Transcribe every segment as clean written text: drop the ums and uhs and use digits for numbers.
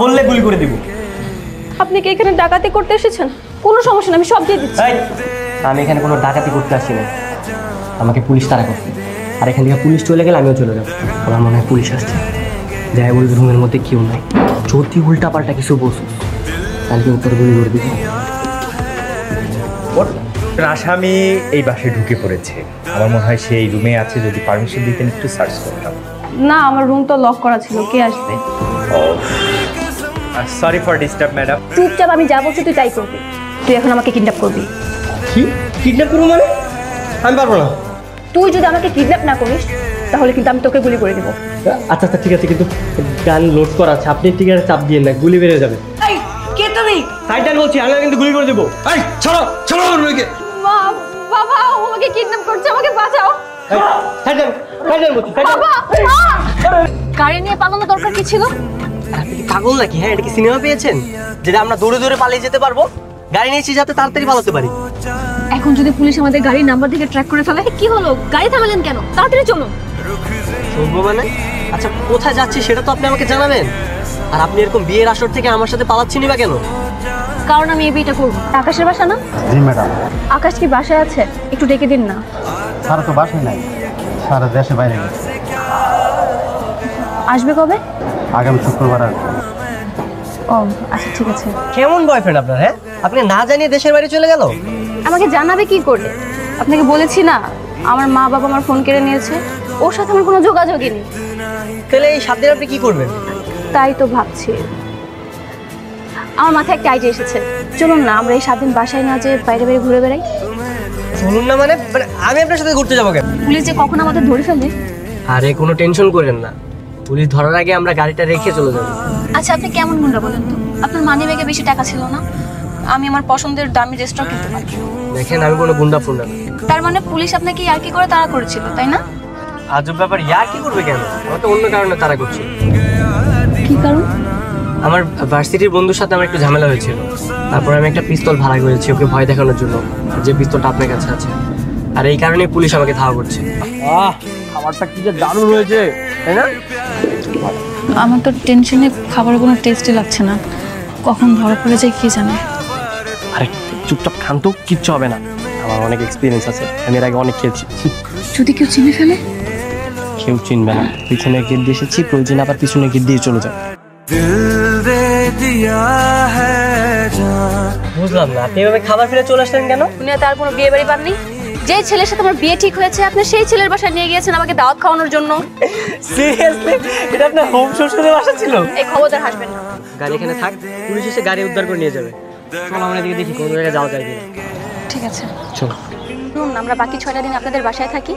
বললে গুলি করে দিব। আপনি কি এখানে ডাকাতি করতে এসেছেন? কোনো সমস্যা না, আমি সব দিয়ে দিচ্ছি। আমি এখানে কোনো ডাকাতি করতে আসি না, আমাকে পুলিশ তাড়া করছে। আর এখান থেকে পুলিশ চলে গেলে আমিও চলে যাবো। আমার মনে হয় পুলিশ আসছে, যাই বলবে রুমের মধ্যে কেউ নাই। যদি উল্টা পাল্টা কিছু বসুস তাহলে কিন্তু তোর গুলি করে দিব। আসামি এই বাসে ঢুকে পড়েছে, আমার মনে হয় সেই রুমে আছে। যদি পারমিশন দিতেন একটু সার্চ করতাম। না, আমার রুম তো লক করা ছিল, কে আসবে? Sorry for disturb madam. চুপচাপ আমি যা বলছি তুই তাই করবি। তুই এখন আমাকে কিডন্যাপ করবি। কি কিডন্যাপ করবো মানে? আমি পারবো না। তুই যদি আমাকে কিডন্যাপ না করিস তাহলে কিন্তু আমি তোকে গুলি করে দিব। আচ্ছা আচ্ছা ঠিক আছে, কিন্তু গান লোড করা আছে, আপনি ঠিক আছে চাপ দিয়ে না, গুলি বেড়ে যাবে। এই কে তুমি? সাইডান বলছি, আমি কিন্তু গুলি করে দেবো। এই ছাড়ো ছাড়ো আমাকে। মা, বাবা আমাকে কিডন্যাপ করছে, আমাকে বাঁচাও। সাইডান সাইডান বলছি, সাইডান। গাড়ি নিয়ে পালানো দরকার কি ছিল? আপনি কি পাগল নাকি? হ্যাঁ, এটা কি সিনেমা পেয়েছেন যেটা আমরা দৌড়ে দৌড়ে পালিয়ে যেতে পারবো? গাড়ি নিয়েছি যাতে তাড়াতাড়ি পালাতে পারি। এখন যদি পুলিশ আমাদের গাড়ির নাম্বার থেকে ট্র্যাক করে ফেলে কি হলো? গাড়ি থামালেন কেন? তাড়াতাড়ি চলো। শুনবো মানে? আচ্ছা কোথায় যাচ্ছি সেটা তো আপনি আমাকে জানাবেন। আর আপনি এরকম বিয়ের আসর থেকে আমার সাথে পালাচ্ছেনই বা কেন? কারণ আমি এই বিয়েটা করবো। আকাশের বাসা না? জি ম্যাডাম। আকাশ কি বাসায় আছে? একটু ডেকে দিন না। সারা তো বাসায় নাই, সারা দেশে বাইরে গেছে। আসবে কবে? আগামী শুক্রবার আসবে। ও আচ্ছা ঠিক আছে। কেমন বয়ফ্রেন্ড আপনার? হ্যাঁ, আপনি না জানিয়ে দেশের বাইরে চলে গেল। আমাকে জানাবে কি করে? আপনাকে বলেছি না আমার মা বাবা আমার ফোন কেড়ে নিয়েছে, ওর সাথে আমার কোনো যোগাযোগই নেই। তাহলে এই 7 দিন আপনি কি করবেন? তাই তো ভাবছি। আমার মাথায় একটা আইডিয়া এসেছে, চলুন না আমরা এই 7 দিন বাসায় না যেয়ে বাইরে বাইরে ঘুরে বেড়াই। চলুন না মানে? আমি আপনার সাথে ঘুরতে যাবো কেন? পুলিশ যে কখন আমাদের ধরে ফেলে। আরে কোনো টেনশন করেন না, পুলিশ ধরার আগে আমরা গাড়িটা রেখে চলে যাবো। আচ্ছা আপনি কেমন গুন্ডা বলেন তো? আপনার মানি ব্যাগে বেশি টাকা ছিল না? আমি আমার পছন্দের দামি রেস্টুরেন্ট কিনতে পারি। দেখেন আমি কোনো গুন্ডা ফুন্ডা না। তার মানে পুলিশ আপনাকে ইয়ার্কি করে তাড়া করেছিল তাই না? আজব ব্যাপার, ইয়ার কি করবে কেন? আমার তো অন্য কারণে তারা করছে। কি কারণ? আমার ভার্সিটির বন্ধুর সাথে আমার একটু ঝামেলা হয়েছিল, তারপর আমি একটা পিস্তল ভাড়া করেছি ওকে ভয় দেখানোর জন্য, যে পিস্তলটা আপনার কাছে আছে। আর এই কারণেই পুলিশ আমাকে ধাওয়া করছে। খাবারটা কি যে দারুণ হয়েছে, তাই না? আমার তো টেনশনে খাবারের কোনো টেস্টই লাগছে না, কখন ধরা পড়ে যায় কি জানে। আরে চুপচাপ খান তো, কিচ্ছু হবে না। আমার অনেক এক্সপিরিয়েন্স আছে, আমি এর আগে অনেক খেয়েছি। যদি কেউ চিনে ফেলে? কেউ চিনবে না, পিছনে গেট দিয়ে এসেছি, প্রয়োজন আবার পিছনে গেট দিয়ে চলে যায়। বুঝলাম না, আপনি এভাবে খাবার ফেলে চলে আসলেন কেন? উনি তার কোনো বিয়ে বাড়ি পাননি? যে ছেলের সাথে আমার বিয়ে ঠিক হয়েছে আপনি সেই ছেলের বাসায় নিয়ে গিয়েছেন আমাকে দাওয়াত খাওয়ানোর জন্য। সিরিয়াসলি? এটা আপনার হোম শ্বশুরের বাসা ছিল? এই খবরদার হাসবেন না। গাড়ি এখানে থাক, পুলিশ এসে গাড়ি উদ্ধার করে নিয়ে যাবে। চলো আমরা এদিকে দেখি কোন জায়গায় যাওয়া যায় কিনা। ঠিক আছে চলো। শুনুন আমরা বাকি 6টা দিন আপনাদের বাসায় থাকি।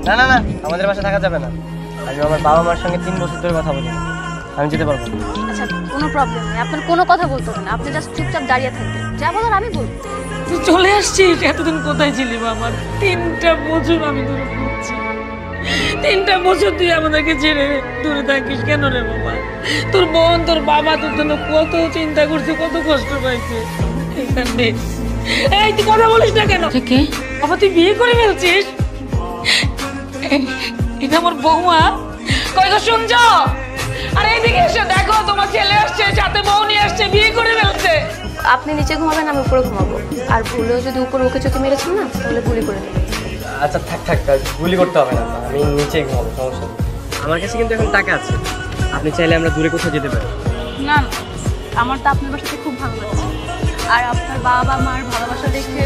না না না, আমাদের বাসায় থাকা যাবে না। আমি আমার বাবা মার সঙ্গে 3 বছর ধরে কথা বলি, আমি যেতে পারবো না। আচ্ছা কোনো প্রবলেম নেই, আপনার কোনো কথা বলতে হবে না, আপনি জাস্ট চুপচাপ দাঁড়িয়ে থাকবেন, যা বলার আমি বলবো। তুই চলে আসছিস? এতদিন কোথায় ছিলি বাবা? 3টা বছর আমি দূরে ঘুরছি, 3টা বছর তুই আমাদেরকে ছেড়ে দূরে থাকিস কেন রে বাবা? তোর বোন তোর বাবা তোর জন্য কত চিন্তা করছে, কত কষ্ট পাইছে। এখানে এই তুই কথা বলিস না কেন? কে বাবা? তুই বিয়ে করে ফেলছিস? এটা আমার বৌমা। কই গো শুনছো? আর এইদিকে এসে দেখো তোমার ছেলে আসছে, সাথে বউ নিয়ে আসছে, বিয়ে করে ফেলছে। আপনি নিচে ঘুমাবেন, আমি উপরে ঘুমাবো। আর ভুলেও যদি উপরে ওকে চোখে মেরেছেন না তাহলে গুলি করে দেবেন। আচ্ছা থাক থাক, গুলি করতে হবে না, আমি নিচেই ঘুমাবো, সমস্যা নেই। আমার কাছে কিন্তু এখন টাকা আছে, আপনি চাইলে আমরা দূরে কোথাও যেতে পারি। না না, আমার তো আপনার বাসাতে খুব ভালো লাগছে। আর আপনার বাবা মার ভালোবাসা দেখে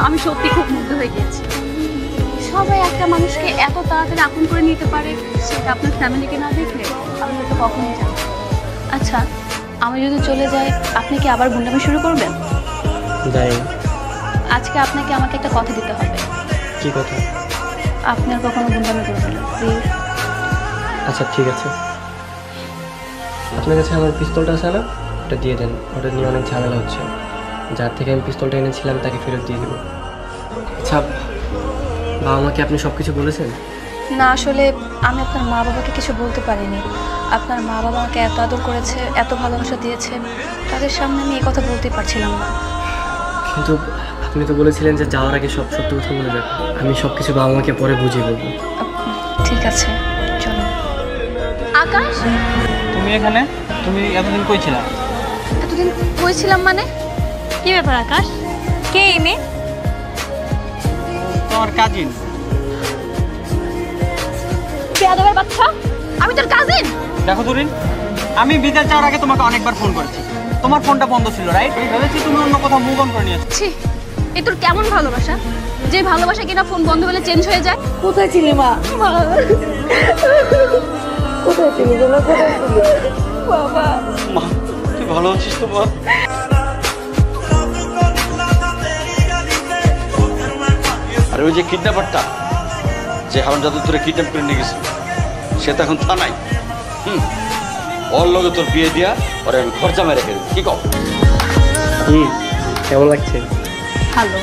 আমি সত্যি খুব মুগ্ধ হয়ে গিয়েছি। সবাই একটা মানুষকে এত তাড়াতাড়ি আপন করে নিতে পারে, সেটা আপনার ফ্যামিলিকে না দেখলে আমি হয়তো কখনোই জানি। আচ্ছা আমি যদি চলে যাই আপনি কি আবার গুন্ডামি শুরু করবেন? যাই। আজকে আপনাকে আমাকে একটা কথা দিতে হবে। কি কথা? আপনি আর কখনো গুন্ডামি করবেন না প্লিজ। আচ্ছা ঠিক আছে, আপনার কাছে আমার পিস্তলটা আছে না, ওটা দিয়ে দেন। ওটা নিয়ে অনেক ঝামেলা হচ্ছে, যার থেকে আমি পিস্তলটা এনেছিলাম তাকে ফেরত দিয়ে দেবো। আচ্ছা বাবা মাকে আপনি সব কিছু বলেছেন? না আসলে আমি আপনার মা বাবাকে কিছু বলতে পারিনি। আপনার মা বাবা আমাকে এত আদর করেছে, এত ভালোবাসা দিয়েছে, তাদের সামনে আমি এই কথা বলতেই পারছিলাম না। কিন্তু আপনি তো বলেছিলেন যে যাওয়ার আগে সব সত্যি কথা বলে যাবেন। আমি সব কিছু বাবা মাকে পরে বুঝিয়ে বলবো। ঠিক আছে চলো। আকাশ তুমি তুমি এখানে? তুমি এতদিন কই ছিলা? এতদিন কইছিলাম মানে? কি ব্যাপার আকাশ? কে এই মেয়ে? তোমার কাজিন। বেয়াদবের বাচ্চা, আমি তোর কাজিন। দেখো তুরিন, আমি বিদেশ যাওয়ার আগে তোমাকে অনেকবার ফোন করেছি, তোমার ফোনটা বন্ধ ছিল, রাইট? আমি ভেবেছি তুমি অন্য কোথাও মুভ অন করে নিয়েছো। ছি, এ তোর কেমন ভালোবাসা, যে ভালোবাসা কিনা ফোন বন্ধ হলে চেঞ্জ হয়ে যায়। কোথায় ছিলি মা? কোথায় ছিলি তোমরা? কোথায় ছিলি বাবা? মা, তুই ভালো আছিস তো মা? আর ওই যে কিডন্যাপারটা, যে হারামজাদা তোরে কিডন্যাপ করে নিয়ে গেছিল, সে তো এখন থানায়। ওর লগে তোর বিয়ে দিয়া ওরে আমি খরচা মেরে ফেলি, কি কও? কেমন লাগছে? ভালো।